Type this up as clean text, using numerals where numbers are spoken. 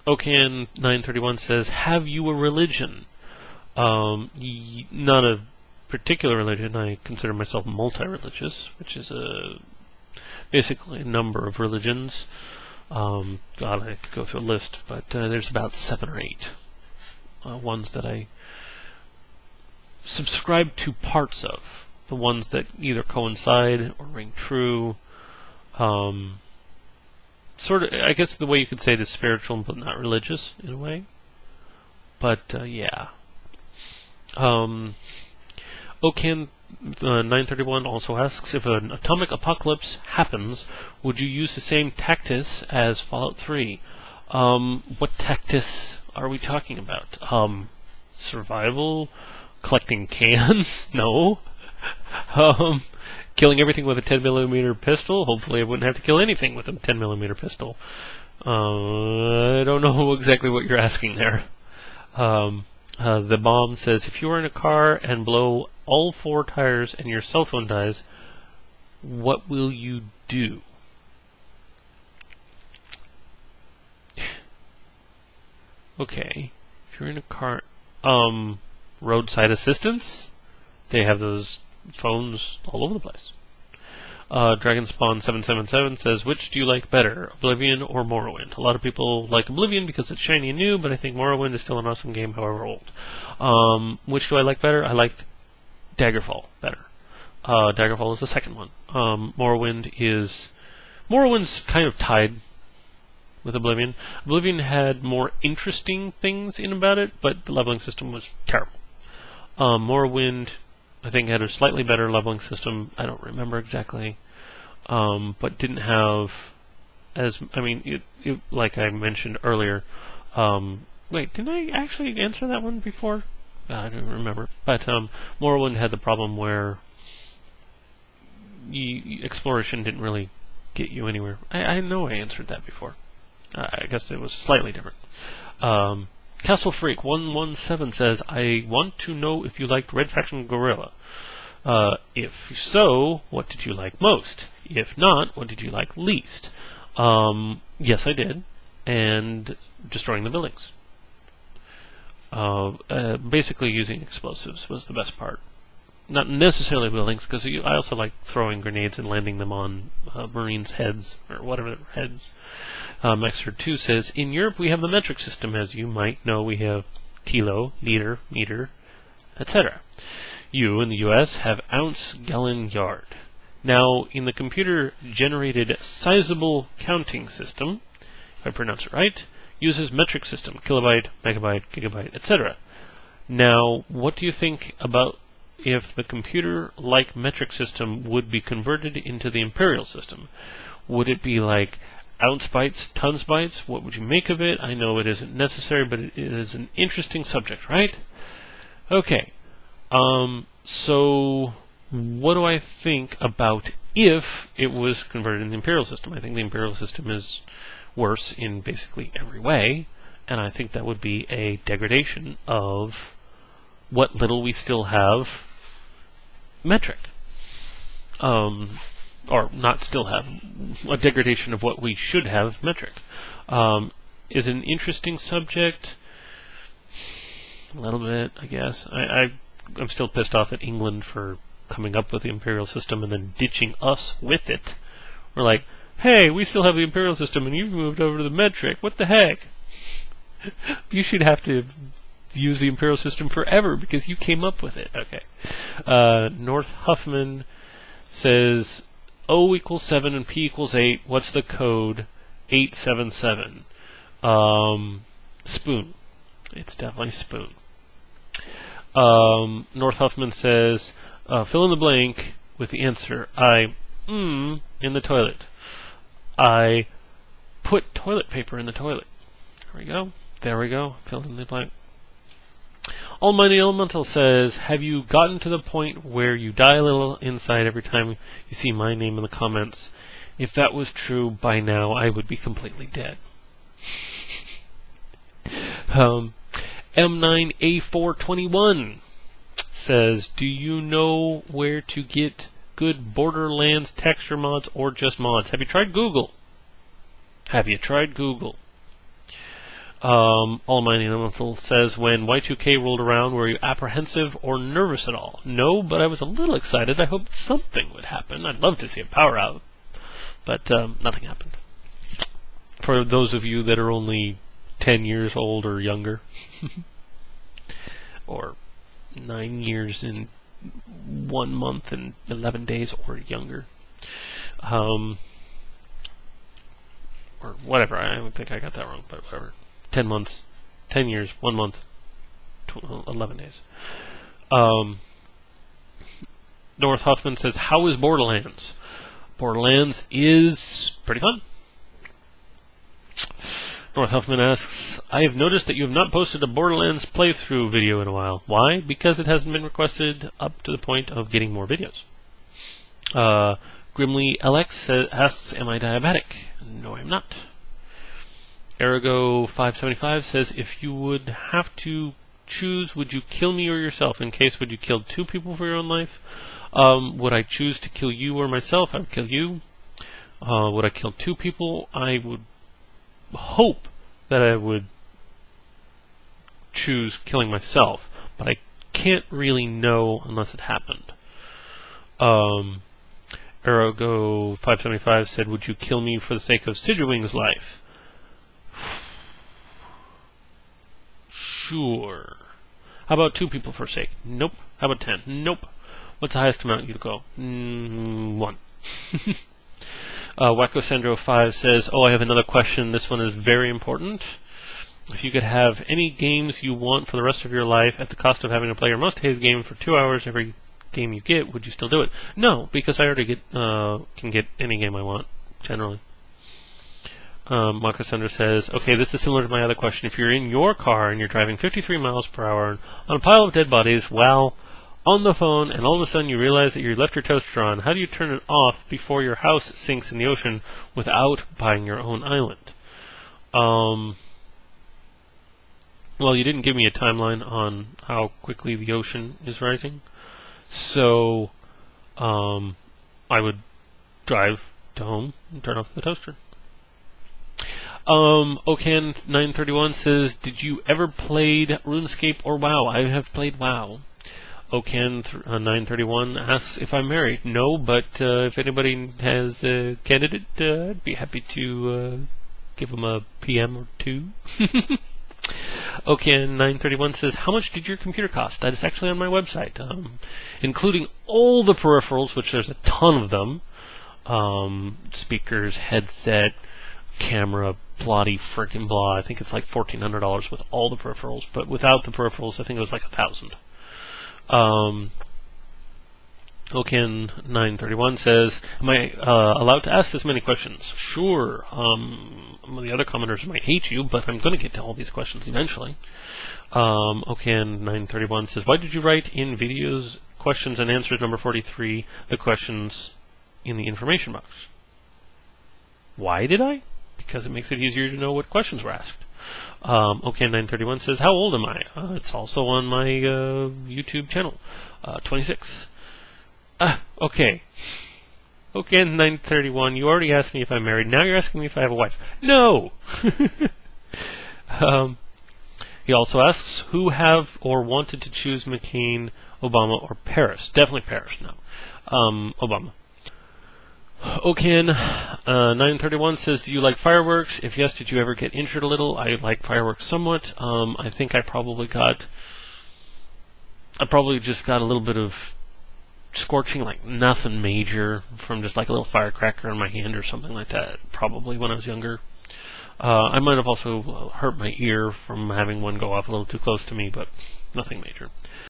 Ocan931 says, have you a religion? Not a particular religion. I consider myself multi-religious, which is basically a number of religions. God, I could go through a list, but there's about 7 or 8 ones that I subscribe to parts of. The ones that either coincide or ring true. Sort of, I guess the way you could say it is spiritual but not religious in a way. But yeah. Ocan931 also asks, if an atomic apocalypse happens, would you use the same tactis as Fallout 3? What tactis are we talking about? Survival? Collecting cans? No. Killing everything with a 10mm pistol? Hopefully I wouldn't have to kill anything with a 10mm pistol. I don't know exactly what you're asking there. The bomb says, if you are in a car and blow all 4 tires and your cell phone dies, what will you do? Okay. If you're in a car... roadside assistance? They have those phones all over the place. Dragonspawn777 says, which do you like better, Oblivion or Morrowind? A lot of people like Oblivion because it's shiny and new, but I think Morrowind is still an awesome game, however old. Which do I like better? I like Daggerfall better. Daggerfall is the second one. Morrowind's kind of tied with Oblivion. Oblivion had more interesting things in about it, but the leveling system was terrible. Morrowind, I think, had a slightly better leveling system. I don't remember exactly, but didn't have as... I mean, it like I mentioned earlier. Wait, didn't I actually answer that one before? I don't remember. But Morrowind had the problem where exploration didn't really get you anywhere. I know I answered that before. I guess it was slightly different. Castle Freak 117 says, I want to know if you liked Red Faction Guerrilla. If so, what did you like most? If not, what did you like least? Yes, I did. And destroying the buildings. Basically using explosives was the best part. Not necessarily buildings, because I also like throwing grenades and landing them on Marines' heads, or whatever heads. Maxter2 says, in Europe we have the metric system. As you might know, we have kilo, liter, meter, etc. You, in the US, have ounce, gallon, yard. Now, in the computer-generated sizable counting system, if I pronounce it right, uses metric system, kilobyte, megabyte, gigabyte, etc. Now, what do you think about if the computer-like metric system would be converted into the imperial system? Would it be like ounce bytes, tons bytes? What would you make of it? I know it isn't necessary, but it is an interesting subject, right? Okay. So what do I think about if it was converted into the imperial system? I think the imperial system is worse in basically every way, and I think that would be a degradation of what little we still have metric. Or not still have, a degradation of what we should have metric. Is an interesting subject. A little bit, I guess. I'm still pissed off at England for coming up with the imperial system and then ditching us with it. We're like, hey, we still have the imperial system and you've moved over to the metric. What the heck? You should have to use the imperial system forever because you came up with it. Okay. North Huffman says, O equals 7 and P equals 8. What's the code? 877. Spoon. It's definitely spoon. North Huffman says, fill in the blank with the answer. In the toilet. I put toilet paper in the toilet. There we go. There we go. Fill in the blank. Almighty Elemental says, have you gotten to the point where you die a little inside every time you see my name in the comments? If that was true, by now I would be completely dead. M9A421 says, do you know where to get good Borderlands texture mods or just mods? Have you tried Google? Have you tried Google? All Mighty Elemental says, when Y2K rolled around, were you apprehensive or nervous at all? No, but I was a little excited. I hoped something would happen. I'd love to see a power out, but nothing happened. For those of you that are only 10 years old or younger, or 9 years and 1 month and 11 days or younger, or whatever, I don't think I got that wrong, but whatever. 10 months, 10 years, 1 month, 11 days. North Huffman says, how is Borderlands? Borderlands is pretty fun. North Huffman asks, I have noticed that you have not posted a Borderlands playthrough video in a while. Why? Because it hasn't been requested up to the point of getting more videos. Grimly LX asks, am I diabetic? No, I'm not. Arago575 says, if you would have to choose, would you kill me or yourself? In case, would you kill 2 people for your own life? Would I choose to kill you or myself? I would kill you. Would I kill 2 people? I would hope that I would choose killing myself, but I can't really know unless it happened. Arago575 said, would you kill me for the sake of Sidgewing's life? Sure. How about 2 people for sake? Nope. How about 10? Nope. What's the highest amount you'd go? 1. Wacko5 says, oh, I have another question. This one is very important. If you could have any games you want for the rest of your life at the cost of having to play your most hated game for 2 hours every game you get, would you still do it? No, because I already can get any game I want, generally. Wacko says, okay, this is similar to my other question. If you're in your car and you're driving 53 miles per hour on a pile of dead bodies while on the phone, and all of a sudden you realize that you left your toaster on, how do you turn it off before your house sinks in the ocean without buying your own island? Well, you didn't give me a timeline on how quickly the ocean is rising, so I would drive to home and turn off the toaster. Ocan931 says, did you ever played RuneScape or WoW? I have played WoW. Ocan931 asks if I'm married. No, but if anybody has a candidate, I'd be happy to give them a PM or 2. Ocan931 says, how much did your computer cost? That is actually on my website, including all the peripherals, which there's a ton of them. Speakers, headset, camera, bloody frickin' blah. I think it's like $1,400 with all the peripherals, but without the peripherals, I think it was like $1,000. Ocan931 says, am I allowed to ask this many questions? Sure. The other commenters might hate you, but I'm going to get to all these questions eventually. Ocan931 says, why did you write in videos questions and answers number 43 the questions in the information box? Why did I? Because it makes it easier to know what questions were asked. Ocan931 says, how old am I? It's also on my YouTube channel. 26. Okay. Ocan931, you already asked me if I'm married. Now you're asking me if I have a wife. No! He also asks, who have or wanted to choose McCain, Obama, or Paris? Definitely Paris, no. Obama. Ocan931 says, do you like fireworks? If yes, did you ever get injured a little? I like fireworks somewhat. I think I probably just got a little bit of scorching, like nothing major, from just like a little firecracker in my hand or something like that, probably when I was younger. I might have also hurt my ear from having one go off a little too close to me, but nothing major.